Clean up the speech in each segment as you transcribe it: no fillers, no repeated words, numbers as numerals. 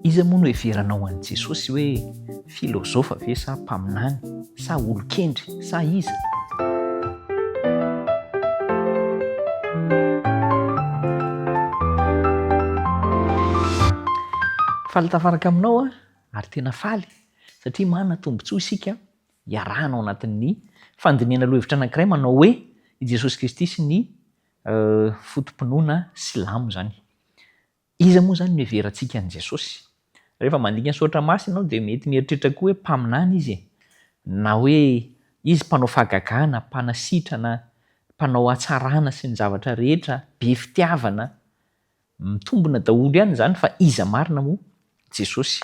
Iza moa no heveranao an'i Jesosy hoe filôzofa ve sa mpaminany sa olon-kendry sa iza? Faly tafaraka aminao ary tena faly satria manana tombontsoa isika iarahana ao anatin'ny fandiniana lohevitra anankiray manao hoe i Jesosy Kristy sy ny fotom-pinoana silamo zany. Iza moa zany no heverantsika an'i Jesosy? Rehefa mandika ny soratra masina ianao dia mety mieritreritra koa hoe mpaminany izy na hoe izy mpanao fahagagana, mpanasitrana, mpanao hatsarana sy ny zavatra rehetra, be fitiavana, mitombona daholo ihany zany fa iza marina moa Jesosy.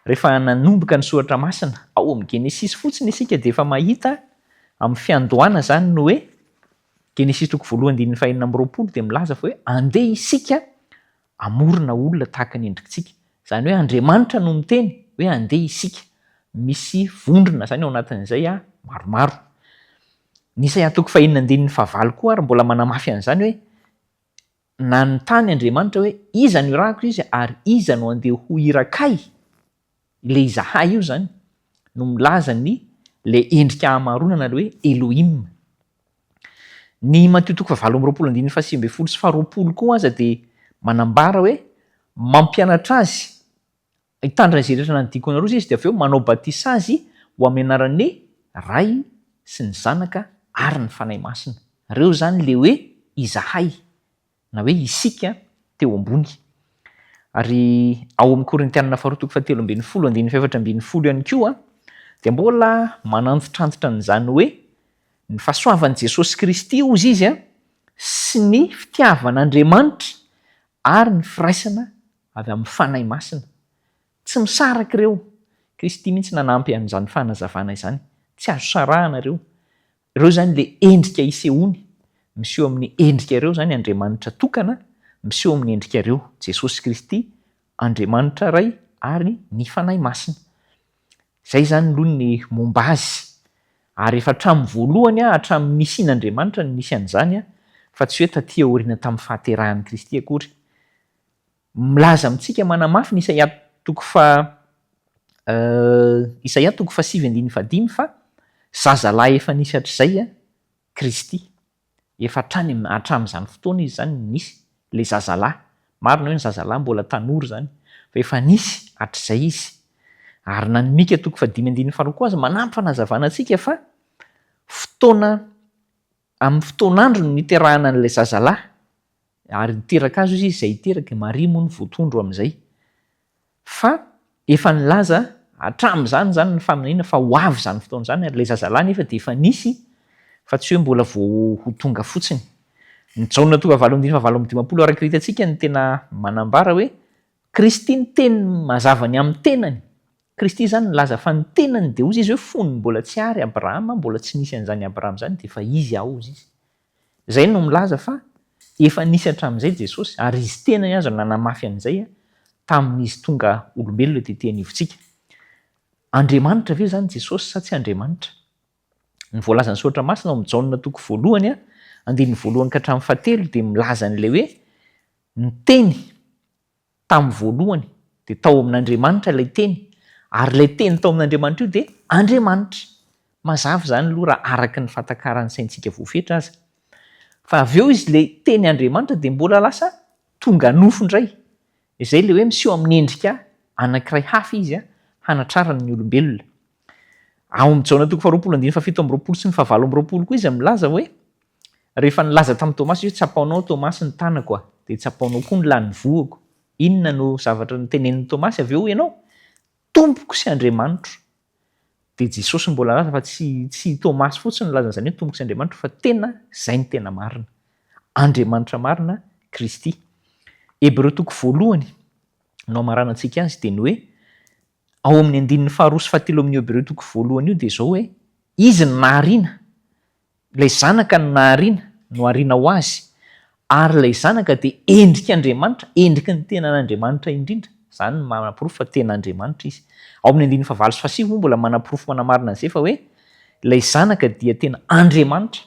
Rehefa nanomboka ny soratra masina ao amin'ny Genesis fotsiny isika dia efa mahita amin'ny fiandohana zany no hoe Genesis 1:5-20 dia milaza fa hoe andeha isika amorona olona tahaka ny endrikantsika. Zany hoe Andriamanitra no miteny hoe andeha isika. Misy vondrona zany ao anatin'izay maromaro. Ny Isaia 5:9-9 koa ary mbola manamafy an'izany hoe nanontany Andriamanitra hoe iza no irahako izy ary iza no andeha ho irakay. Le izahay io zany no milaza le endrika hamaronana le hoe Elohim. Ny Matteo 7:20-7 sy 20 koa aza dia manambara hoe mampianatra azy hitandrina izay rehetra nanodiko anareo izy dia avy eo manao batisa azy ho amin'ny anaran'ny Ray sy ny Zanaka ary ny Fanahy Masina. Reo zany le hoe izahay na hoe isika teo ambony. Ary ao amin'ny Korintianina 2:13-14 ihany koa dia mbola manantitrantitra n'izany hoe ny fahasoavan'i Jesosy Kristy ozy izy sy ny fitiavan'Andriamanitra ary ny firaisana avy amin'ny fanahy masina. Tsy misaraka ireo. Kristy mihitsy nanampy an'izany fanazavana izany. Tsy azo sarahana ireo. Ireo zany le endrika isehony. Miseho amin'ny endrika ireo zany Andriamanitra tokana, miseho amin'ny endrika ireo Jesosy Kristy, Andriamanitra Ray ary ny fanahy masina. Zay zany aloha ny momba azy. Ary efa hatramin'ny voalohany hatramin'ny nisian'Andriamanitra ny nisy an'izany fa tsy hoe taty aoriana tamin'ny fahaterahan'i Kristy akory. Milaza amintsika manamafy ny Isaia 7:5 fa zazalahy efa nisy hatr'izay Kristy. Efa hatramin'izany fotoana izy zany nisy le zazalahy. Marina hoe ny zazalahy mbola tanora zany fa efa nisy hatr'izay izy. Ary na ny Mika 5:5 koa aza manampy fanazavana antsika fa amin'ny fotoan'andro no niterahana an'ilay zazalahy ary niteraka azy izy izay hiteraka Maria moa no voatondro amin'izay. Fa efa nilaza hatramin'izany zany ny faminaniana fa ho avy zany fotoana izany ary ilay zazalahy nefa dia efa nisy fa tsy hoe mbola vao ho tonga fotsiny. Ny Jaona 2:17-18 araka hitantsika ny tena manambara hoe Kristy ny teny mazava ny amin'ny tenany. Kristy zany nilaza fa ny tenany dia ozy izy hoe fony mbola tsy ary Abrahama, mbola tsy nisy an'izany Abrahama zany dia efa izy aozy izy. Zay no milaza fa efa nisy hatramin'izay Jesosy ary izy tena azo nanamafy an'izay tamin'izy tonga olombelona tetỳ anivontsika. Andriamanitra ve zany Jesosy sa tsy Andriamanitra? Ny voalazan'ny soratra masina ao amin'ny Jaona 1:1-7 dia milaza an'ilay hoe ny teny tamin'ny voalohany dia tao amin'Andriamanitra ilay teny ary ilay teny tao amin'Andriamanitra io dia Andriamanitra. Mazava zany aloha raha araka ny fatakaran'ny saintsika voafetra aza. Fa avy eo izy le teny Andriamanitra dia mbola lasa tonga nofo indray. Izay le hoe miseho amin'ny endrika anankiray hafa izy hanatrarana ny olombelona. Ao amin'ny Jaona 2:17 sy ny 20 koa izy milaza hoe rehefa nilaza tamin'ny Tomasy hoe tsapaonao Tomasy ny tanako dia tsapaonao koa ny lany voako. Inona no zavatra notenenin'ny Tomasy avy eo ianao? Tompoko sy Andriamanitra. Dia Jesosy mbola laza fa tsy Tomasy fotsiny nilaza an'izany hoe tompoko sy Andriamanitra fa tena zay ny tena marina. Andriamanitra marina Kristy. Hebreo 1 no amarana antsika azy dia ny hoe ao amin'ny 5 sy 7 amin'ny Hebreo 1 io dia izao hoe izy no nahariana. Ilay zanaka no nahariana, no hariana ho azy. Ary ilay zanaka dia endrika Andriamanitra, endrika ny tenan'Andriamanitra indrindra. Zany no manaporofo fa tena Andriamanitra izy. Ao amin'ny 9 sy 9 mbola manaporofo manamarina an'izay fa hoe ilay zanaka dia tena Andriamanitra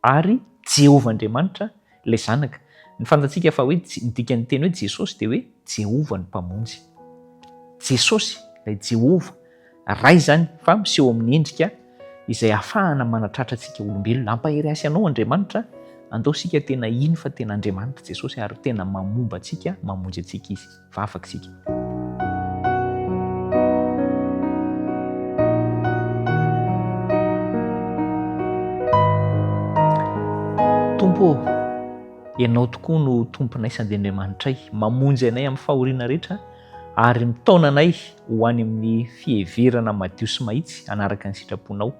ary Jehovah Andriamanitra ilay zanaka. Ny fantatsika fa hoe ny dikan'ny teny hoe Jesosy dia hoe Jehovah ny mpamonjy. Jesosy ilay Jehova ray zany fa miseho amin'ny endrika izay ahafahana manatratra antsika olombelona. Ampahery asy anao Andriamanitra, andao sika tena iny fa tena Andriamanitra Jesosy ary tena mamomba antsika, mamonjy antsika izy. Fa afaka sika. Tompo, ianao tokoa no tomponay sady Andriamanitray, mamonjy anay amin'ny fahoriana rehetra ary mitaona anay ho any amin'ny fiheverana madio sy mahitsy anaraka ny sitraponao.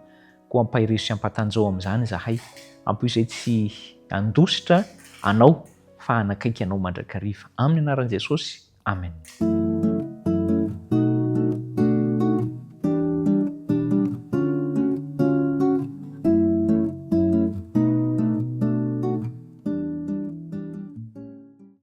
Koa ampahirezo sy ampatanjao amin'izany zahay, ampio izay tsy andositra anao fa hanakaiky anao mandrakariva. Amin'ny anaran'i Jesosy, amen.